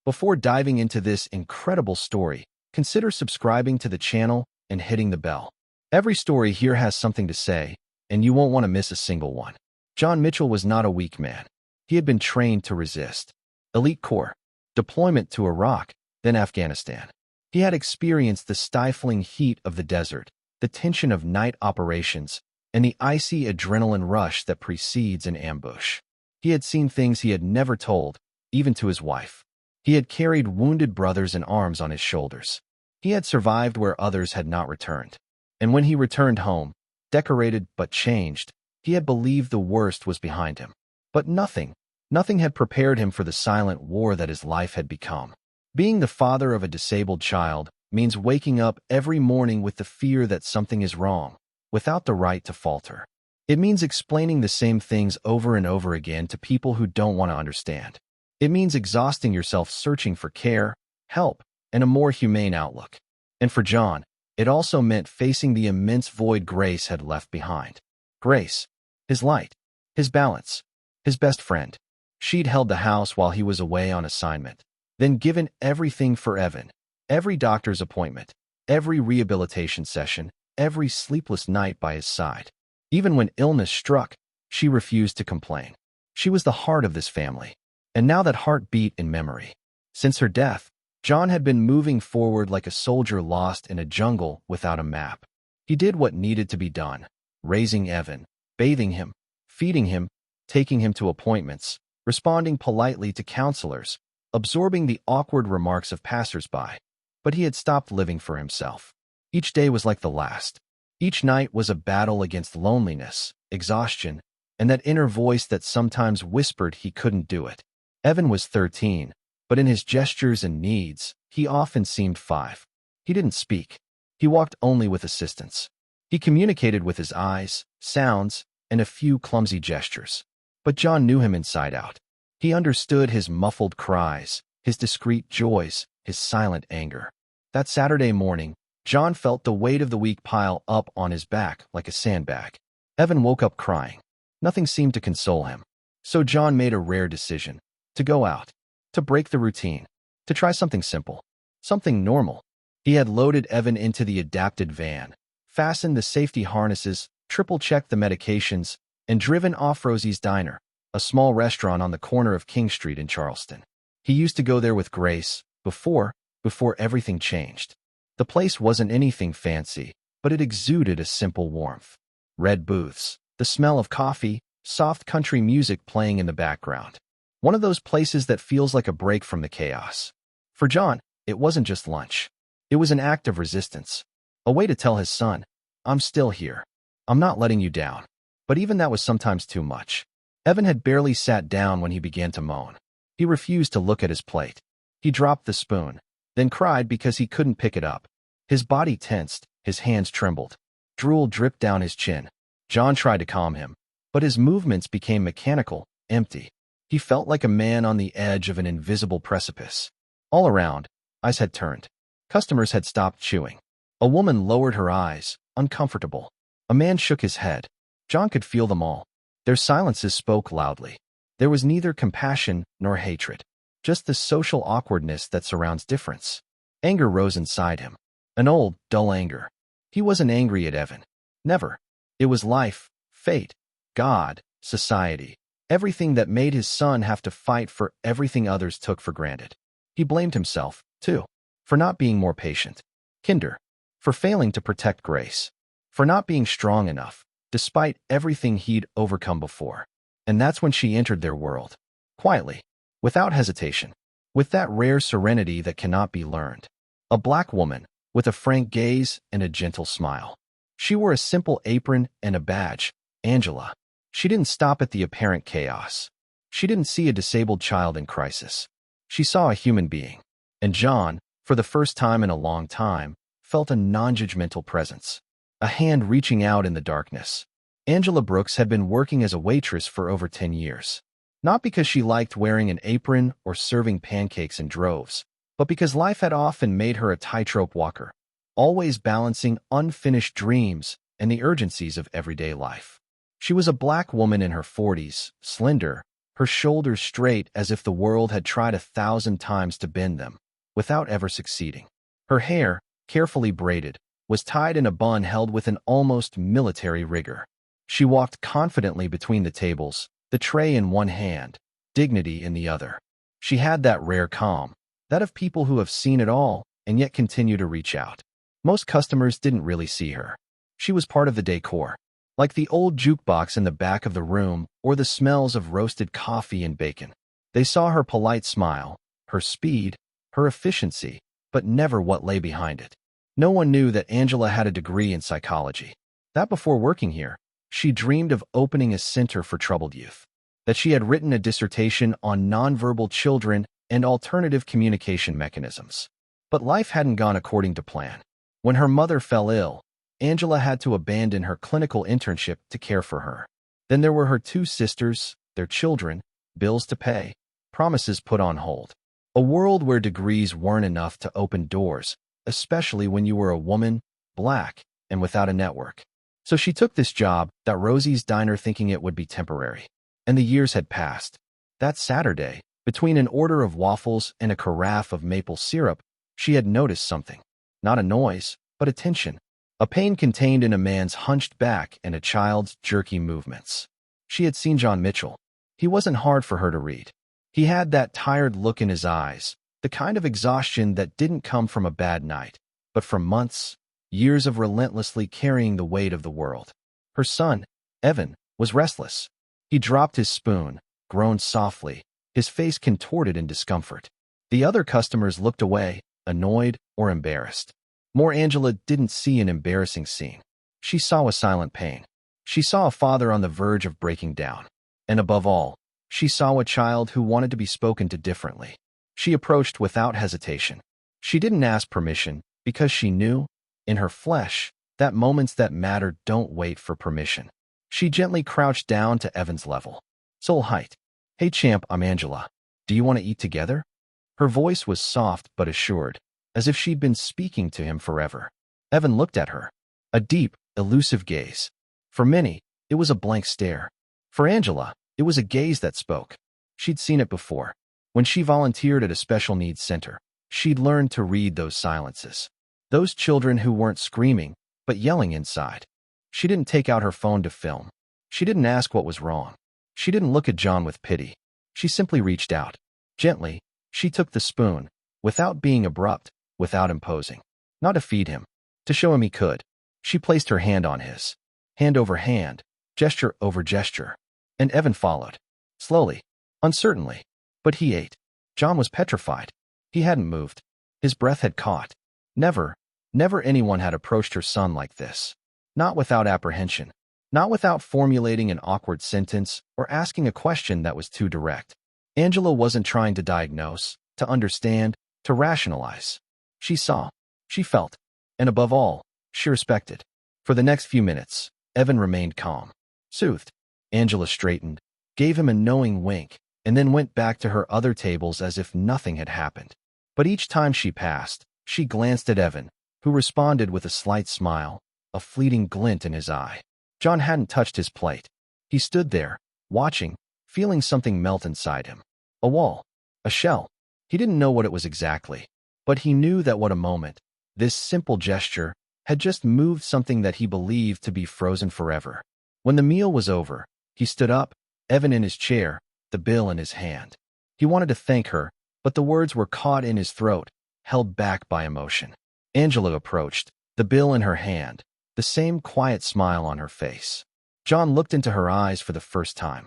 Before diving into this incredible story, consider subscribing to the channel and hitting the bell. Every story here has something to say, and you won't want to miss a single one. John Mitchell was not a weak man. He had been trained to resist. Elite Corps, deployment to Iraq, then Afghanistan. He had experienced the stifling heat of the desert, the tension of night operations, and the icy adrenaline rush that precedes an ambush. He had seen things he had never told, even to his wife. He had carried wounded brothers in arms on his shoulders. He had survived where others had not returned. And when he returned home, decorated but changed, he had believed the worst was behind him. But nothing had prepared him for the silent war that his life had become. Being the father of a disabled child means waking up every morning with the fear that something is wrong, without the right to falter. It means explaining the same things over and over again to people who don't want to understand. It means exhausting yourself searching for care, help, and a more humane outlook. And for John, it also meant facing the immense void Grace had left behind. Grace, his light, his balance, his best friend. She'd held the house while he was away on assignment, then given everything for Evan, every doctor's appointment, every rehabilitation session, every sleepless night by his side. Even when illness struck, she refused to complain. She was the heart of this family, and now that heart beat in memory. Since her death, John had been moving forward like a soldier lost in a jungle without a map. He did what needed to be done, raising Evan, bathing him, feeding him, taking him to appointments, responding politely to counselors, absorbing the awkward remarks of passers-by. But he had stopped living for himself. Each day was like the last. Each night was a battle against loneliness, exhaustion, and that inner voice that sometimes whispered he couldn't do it. Evan was 13, but in his gestures and needs, he often seemed 5. He didn't speak. He walked only with assistance. He communicated with his eyes, sounds, and a few clumsy gestures. But John knew him inside out. He understood his muffled cries, his discreet joys, his silent anger. That Saturday morning, John felt the weight of the week pile up on his back like a sandbag. Evan woke up crying. Nothing seemed to console him. So John made a rare decision: to go out, to break the routine, to try something simple, something normal. He had loaded Evan into the adapted van, fastened the safety harnesses, triple-checked the medications, and driven off Rosie's Diner, a small restaurant on the corner of King Street in Charleston. He used to go there with Grace before everything changed. The place wasn't anything fancy, but it exuded a simple warmth. Red booths, the smell of coffee, soft country music playing in the background. One of those places that feels like a break from the chaos. For John, it wasn't just lunch. It was an act of resistance, a way to tell his son, "I'm still here. I'm not letting you down." But even that was sometimes too much. Evan had barely sat down when he began to moan. He refused to look at his plate. He dropped the spoon, then cried because he couldn't pick it up. His body tensed, his hands trembled. Drool dripped down his chin. John tried to calm him, but his movements became mechanical, empty. He felt like a man on the edge of an invisible precipice. All around, eyes had turned. Customers had stopped chewing. A woman lowered her eyes, uncomfortable. A man shook his head. John could feel them all. Their silences spoke loudly. There was neither compassion nor hatred, just the social awkwardness that surrounds difference. Anger rose inside him. An old, dull anger. He wasn't angry at Evan. Never. It was life, fate, God, society. Everything that made his son have to fight for everything others took for granted. He blamed himself, too, for not being more patient. Kinder. For failing to protect Grace. For not being strong enough, despite everything he'd overcome before. And that's when she entered their world. Quietly, without hesitation, with that rare serenity that cannot be learned. A black woman, with a frank gaze and a gentle smile. She wore a simple apron and a badge, Angela. She didn't stop at the apparent chaos. She didn't see a disabled child in crisis. She saw a human being. And John, for the first time in a long time, felt a non-judgmental presence. A hand reaching out in the darkness. Angela Brooks had been working as a waitress for over 10 years. Not because she liked wearing an apron or serving pancakes in droves, but because life had often made her a tightrope walker, always balancing unfinished dreams and the urgencies of everyday life. She was a black woman in her 40s, slender, her shoulders straight as if the world had tried 1,000 times to bend them, without ever succeeding. Her hair, carefully braided, was tied in a bun held with an almost military rigor. She walked confidently between the tables, the tray in one hand, dignity in the other. She had that rare calm, that of people who have seen it all and yet continue to reach out. Most customers didn't really see her. She was part of the decor, like the old jukebox in the back of the room or the smells of roasted coffee and bacon. They saw her polite smile, her speed, her efficiency, but never what lay behind it. No one knew that Angela had a degree in psychology, that before working here, she dreamed of opening a center for troubled youth, that she had written a dissertation on nonverbal children and alternative communication mechanisms. But life hadn't gone according to plan. When her mother fell ill, Angela had to abandon her clinical internship to care for her. Then there were her 2 sisters, their children, bills to pay, promises put on hold. A world where degrees weren't enough to open doors, especially when you were a woman, black, and without a network. So she took this job, that Rosie's Diner, thinking it would be temporary. And the years had passed. That Saturday, between an order of waffles and a carafe of maple syrup, she had noticed something. Not a noise, but a tension. A pain contained in a man's hunched back and a child's jerky movements. She had seen John Mitchell. He wasn't hard for her to read. He had that tired look in his eyes, the kind of exhaustion that didn't come from a bad night, but from months, years of relentlessly carrying the weight of the world. Her son, Evan, was restless. He dropped his spoon, groaned softly, his face contorted in discomfort. The other customers looked away, annoyed or embarrassed. More Angela didn't see an embarrassing scene. She saw a silent pain. She saw a father on the verge of breaking down. And above all, she saw a child who wanted to be spoken to differently. She approached without hesitation. She didn't ask permission, because she knew, in her flesh, that moments that matter don't wait for permission. She gently crouched down to Evan's level. Soul height. Hey champ, I'm Angela. Do you want to eat together? Her voice was soft but assured, as if she'd been speaking to him forever. Evan looked at her. A deep, elusive gaze. For many, it was a blank stare. For Angela, it was a gaze that spoke. She'd seen it before. When she volunteered at a special needs center, she'd learned to read those silences. Those children who weren't screaming, but yelling inside. She didn't take out her phone to film. She didn't ask what was wrong. She didn't look at John with pity. She simply reached out. Gently, she took the spoon, without being abrupt, without imposing. Not to feed him, to show him he could. She placed her hand on his. Hand over hand, gesture over gesture. And Evan followed. Slowly, uncertainly. But he ate. John was petrified. He hadn't moved. His breath had caught. Never anyone had approached her son like this. Not without apprehension. Not without formulating an awkward sentence or asking a question that was too direct. Angela wasn't trying to diagnose, to understand, to rationalize. She saw. She felt. And above all, she respected. For the next few minutes, Evan remained calm. Soothed. Angela straightened, gave him a knowing wink, and then went back to her other tables as if nothing had happened. But each time she passed, she glanced at Evan, who responded with a slight smile, a fleeting glint in his eye. John hadn't touched his plate. He stood there, watching, feeling something melt inside him. A wall. A shell. He didn't know what it was exactly, but he knew that what a moment, this simple gesture, had just moved something that he believed to be frozen forever. When the meal was over, he stood up, Evan in his chair, the bill in his hand. He wanted to thank her, but the words were caught in his throat, held back by emotion. Angela approached, the bill in her hand, the same quiet smile on her face. John looked into her eyes for the first time.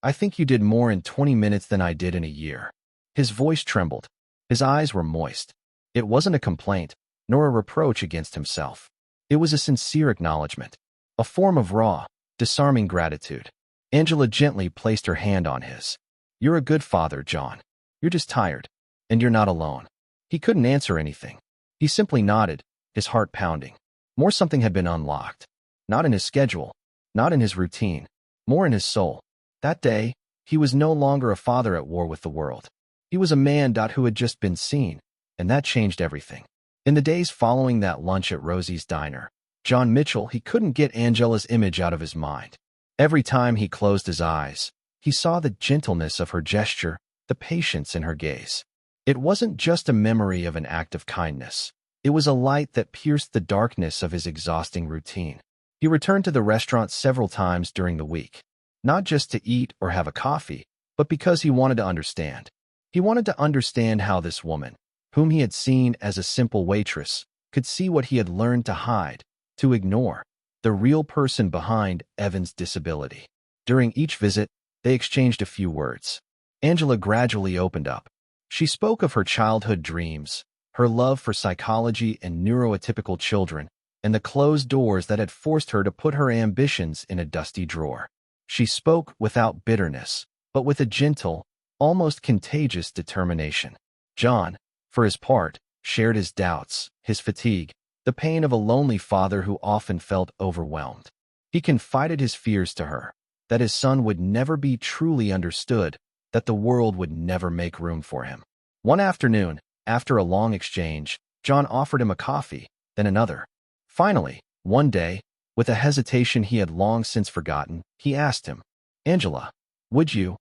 I think you did more in 20 minutes than I did in a year. His voice trembled. His eyes were moist. It wasn't a complaint, nor a reproach against himself. It was a sincere acknowledgement, a form of raw, disarming gratitude. Angela gently placed her hand on his. You're a good father, John. You're just tired. And you're not alone. He couldn't answer anything. He simply nodded, his heart pounding. More something had been unlocked. Not in his schedule, not in his routine, more in his soul. That day, he was no longer a father at war with the world. He was a man who had just been seen, and that changed everything. In the days following that lunch at Rosie's Diner, John Mitchell, he couldn't get Angela's image out of his mind. Every time he closed his eyes, He saw the gentleness of her gesture, the patience in her gaze. It wasn't just a memory of an act of kindness. It was a light that pierced the darkness of his exhausting routine. He returned to the restaurant several times during the week, not just to eat or have a coffee, but because he wanted to understand. He wanted to understand how this woman, whom he had seen as a simple waitress, could see what he had learned to hide, to ignore, the real person behind Evan's disability. During each visit, they exchanged a few words. Angela gradually opened up. She spoke of her childhood dreams, her love for psychology and neuroatypical children, and the closed doors that had forced her to put her ambitions in a dusty drawer. She spoke without bitterness, but with a gentle, almost contagious determination. John, for his part, shared his doubts, his fatigue, the pain of a lonely father who often felt overwhelmed. He confided his fears to her, that his son would never be truly understood, that the world would never make room for him. One afternoon, after a long exchange, John offered him a coffee, then another. Finally, one day, with a hesitation he had long since forgotten, he asked him, "Angela, would you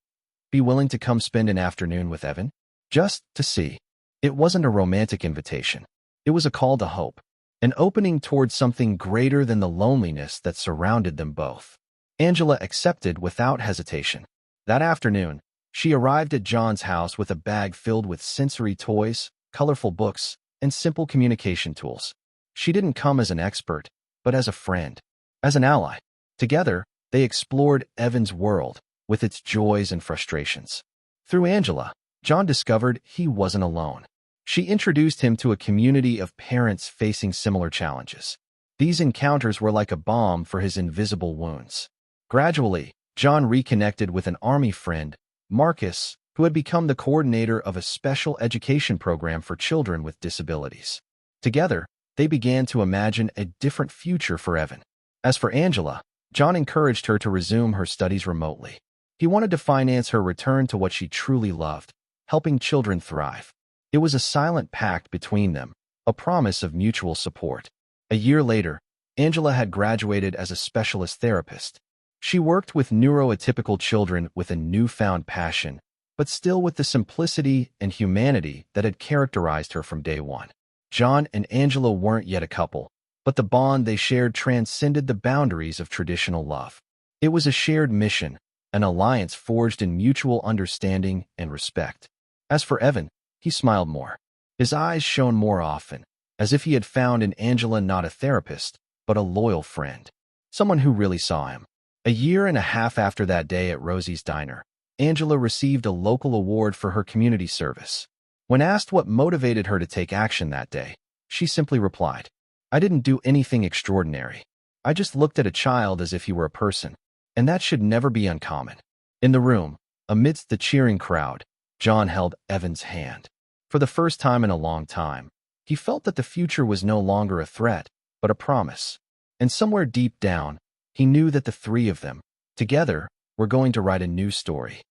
be willing to come spend an afternoon with Evan? Just to see." It wasn't a romantic invitation. It was a call to hope, an opening towards something greater than the loneliness that surrounded them both. Angela accepted without hesitation. That afternoon, she arrived at John's house with a bag filled with sensory toys, colorful books, and simple communication tools. She didn't come as an expert, but as a friend, as an ally. Together, they explored Evan's world, with its joys and frustrations. Through Angela, John discovered he wasn't alone. She introduced him to a community of parents facing similar challenges. These encounters were like a balm for his invisible wounds. Gradually, John reconnected with an army friend, Marcus, who had become the coordinator of a special education program for children with disabilities. Together, they began to imagine a different future for Evan. As for Angela, John encouraged her to resume her studies remotely. He wanted to finance her return to what she truly loved, helping children thrive. It was a silent pact between them, a promise of mutual support. A year later, Angela had graduated as a specialist therapist. She worked with neuroatypical children with a newfound passion, but still with the simplicity and humanity that had characterized her from day one. John and Angela weren't yet a couple, but the bond they shared transcended the boundaries of traditional love. It was a shared mission, an alliance forged in mutual understanding and respect. As for Evan, he smiled more. His eyes shone more often, as if he had found in Angela not a therapist, but a loyal friend, someone who really saw him. A year and a half after that day at Rosie's Diner, Angela received a local award for her community service. When asked what motivated her to take action that day, she simply replied, "I didn't do anything extraordinary. I just looked at a child as if he were a person, and that should never be uncommon." In the room, amidst the cheering crowd, John held Evan's hand. For the first time in a long time, he felt that the future was no longer a threat, but a promise. And somewhere deep down, he knew that the three of them, together, were going to write a new story.